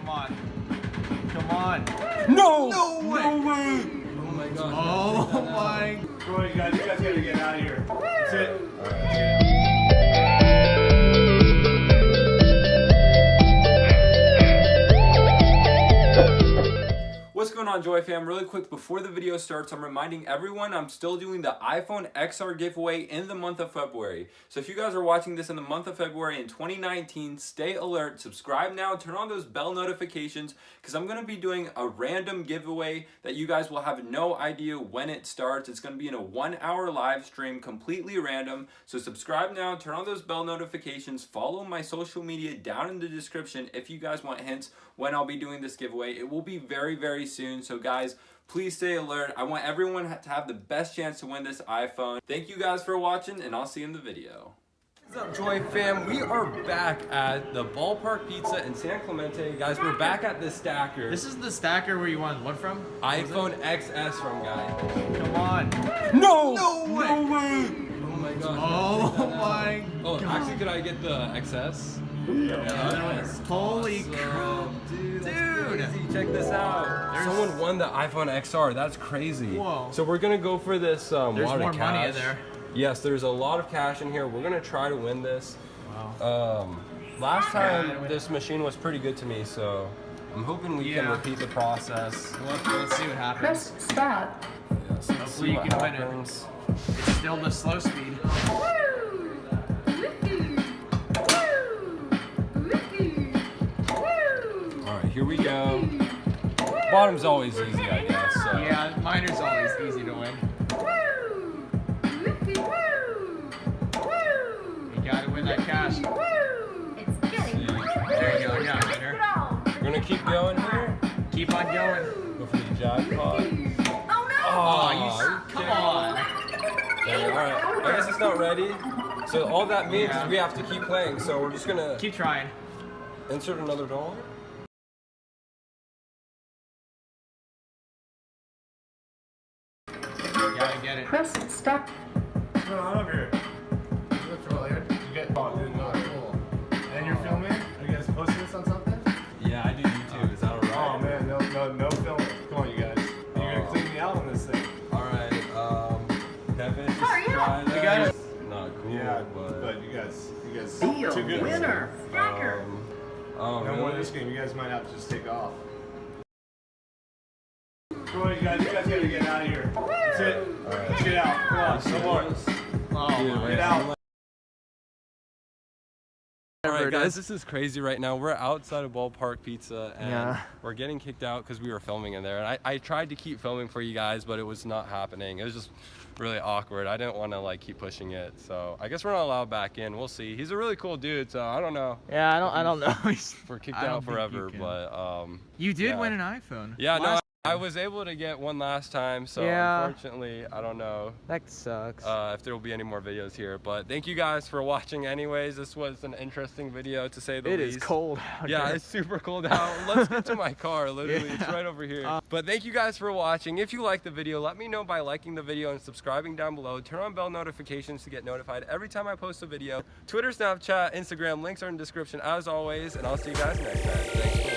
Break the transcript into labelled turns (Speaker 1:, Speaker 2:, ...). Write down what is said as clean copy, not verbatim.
Speaker 1: Come on. Come on.
Speaker 2: No!
Speaker 1: No way!
Speaker 2: No way!
Speaker 3: Oh my god.
Speaker 1: Oh my.
Speaker 4: Come on, you guys gotta get out of here. That's it.
Speaker 3: All right. What's going on, Joy fam? Really quick before the video starts, I'm reminding everyone I'm still doing the iPhone XR giveaway in the month of February. So if you guys are watching this in the month of February in 2019, stay alert, subscribe now, turn on those bell notifications, because I'm going to be doing a random giveaway that you guys will have no idea when it starts. It's going to be in a 1-hour live stream, completely random. So subscribe now, turn on those bell notifications, follow my social media down in the description if you guys want hints when I'll be doing this giveaway. It will be very, very soon. So guys, please stay alert. I want everyone to have the best chance to win this iPhone. Thank you guys for watching, and I'll see you in the video. What's up, Joy fam? We are back at the Ballpark Pizza in San Clemente. Guys, we're back at the stacker.
Speaker 1: This is the stacker where you won what from?
Speaker 3: iPhone XS from, guys.
Speaker 1: Come on.
Speaker 2: No!
Speaker 1: No way!
Speaker 2: No way!
Speaker 3: Oh my god.
Speaker 1: Oh my
Speaker 3: Oh,
Speaker 1: god.
Speaker 3: actually, could I get the XS?
Speaker 1: Yes. Holy crap.
Speaker 3: Dude, that's
Speaker 1: Dude.
Speaker 3: crazy. Check this out. Someone won the iPhone XR. That's crazy.
Speaker 1: Whoa.
Speaker 3: So we're gonna go for this
Speaker 1: There's
Speaker 3: wad
Speaker 1: more
Speaker 3: of
Speaker 1: money
Speaker 3: cash.
Speaker 1: in there.
Speaker 3: Yes, there's a lot of cash in here. We're gonna try to win this.
Speaker 1: Wow.
Speaker 3: Last time this machine was pretty good to me, so I'm hoping we can repeat the process.
Speaker 1: Let's see what happens.
Speaker 5: Press stop.
Speaker 3: Yes, let's
Speaker 1: Hopefully
Speaker 3: see
Speaker 1: you
Speaker 3: what
Speaker 1: can win it.
Speaker 3: happens.
Speaker 1: It's still the slow speed.
Speaker 3: Alright, here we go. Bottom's always easy, I guess. So.
Speaker 1: Yeah, miner's always easy to win. You gotta win that cash.
Speaker 5: It's getting
Speaker 1: There you go, yeah, miner.
Speaker 3: We're gonna keep going here.
Speaker 1: Keep on going.
Speaker 3: Go for the jackpot.
Speaker 5: Oh no!
Speaker 1: Oh, come on.
Speaker 3: Alright, I guess it's not ready. So all that means is we have to keep playing. So we're just gonna
Speaker 1: Keep trying.
Speaker 3: insert another dollar.
Speaker 1: You gotta get it.
Speaker 5: Press stop.
Speaker 4: What's going on over here?
Speaker 1: Look familiar.
Speaker 4: You get dude, no, cool. And you're filming? Are you guys posting this on something?
Speaker 3: Yeah, I do YouTube. Is that alright?
Speaker 4: Oh man, no filming. Come on, you guys. You're gonna clean me out on this thing.
Speaker 3: Alright, Kevin, just
Speaker 5: Hurry up.
Speaker 3: try
Speaker 1: We got
Speaker 3: this.
Speaker 1: it.
Speaker 3: Not cool,
Speaker 4: Yeah,
Speaker 3: but
Speaker 4: but you guys
Speaker 5: Be a
Speaker 4: too good.
Speaker 5: winner. Stacker.
Speaker 3: Oh,
Speaker 4: No more
Speaker 3: really?
Speaker 4: this game. You guys might have to just take off. Come on, you guys gotta get out of here. That's it.
Speaker 3: Alright.
Speaker 4: Let's get out. Come on, no more.
Speaker 1: Oh,
Speaker 3: Dude,
Speaker 1: my
Speaker 4: Get out.
Speaker 3: Alright guys, this is crazy right now. We're outside of Ballpark Pizza and we're getting kicked out because we were filming in there. And I tried to keep filming for you guys, but it was not happening. It was just really awkward. I didn't want to like keep pushing it. So I guess we're not allowed back in. We'll see. He's a really cool dude, so I don't know.
Speaker 6: Yeah, I don't know.
Speaker 3: If we're kicked
Speaker 1: I don't
Speaker 3: out
Speaker 1: think
Speaker 3: forever,
Speaker 1: you can.
Speaker 3: but
Speaker 1: You did
Speaker 3: yeah.
Speaker 1: win an iPhone.
Speaker 3: Yeah, no, I was able to get one last time, so
Speaker 6: Yeah.
Speaker 3: unfortunately, I don't know
Speaker 6: That sucks.
Speaker 3: if there will be any more videos here. But thank you guys for watching anyways. This was an interesting video to say the
Speaker 6: It
Speaker 3: least.
Speaker 6: is cold out
Speaker 3: Yeah,
Speaker 6: here.
Speaker 3: it's super cold out. Let's get to my car, literally. It's right over here. But thank you guys for watching. If you liked the video, let me know by liking the video and subscribing down below. Turn on bell notifications to get notified every time I post a video. Twitter, Snapchat, Instagram, links are in the description as always. And I'll see you guys next time. Thanks for watching.